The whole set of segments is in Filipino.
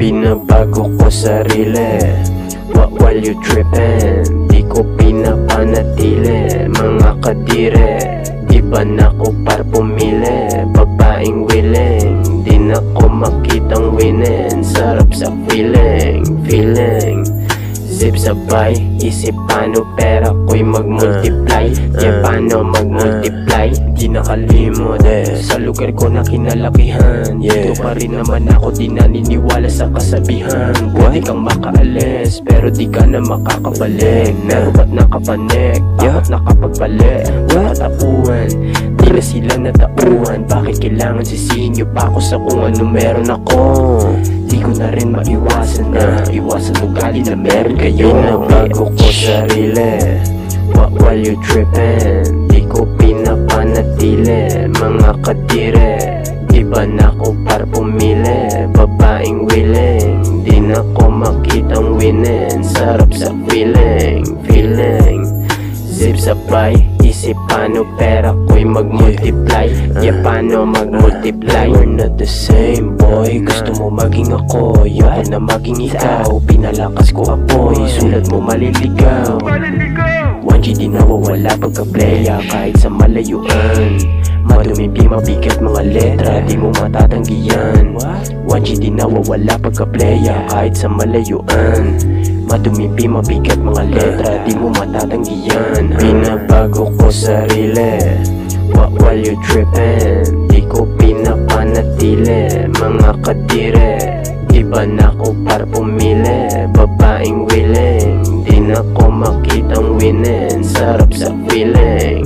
Binabago ko sarili, while you trippin'. Di ko pinapanatili, mga kadire. Di ba nako par pumili, babaeng willing. Di na ko makitang winin, sarap sa feeling. Zip sabay, isip paano pera ko'y mag-multiply. Paano mag-multiply, di nakalimot sa lugar ko na kinalakihan. Dito pa rin naman ako, di naniniwala sa kasabihan. Pwede kang makaalis, pero di ka na makakabalik. Pero ba't nakapanik, bakit nakapagbalik? Nakatapuan, di na sila natauhan. Bakit kailangan sisihin nyo pa ako sa kung ano meron ako? Di ko na rin maiwasan na iwasan ugali na meron kayo. Binabago ko sarili, while you trippin'. Di ko pinapanatili, mga kadire. Di ba nako par pumili, babaeng willing. Di na ko makitang winin, sarap sa feeling. Zip sabay, isip paano pera ko'y mag-multiply. Paano mag-multiply? We're not the same boy, gusto mo maging ako, ayoko na maging ikaw. Pinalakas ko apoy, sulat mo maliligaw. 1G di nawawala pagka-playa kahit sa malayuan. Madumimpi mabigat mga letra, di mo matatanggihan. 1G di nawawala pagka-playa kahit sa malayuan. Madumimpi mabigat mga letra, di mo matatanggihan. Binabago ko sarili, while you trippin'. Di ko pinapanatili, mga kadire. Di ba nako par pumili, babaeng willing. Di na ko makitang winin, sarap sa feeling.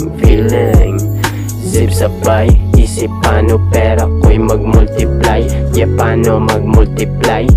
Zip sabay, isip paano pera ko'y mag-multiply. Paano mag-multiply?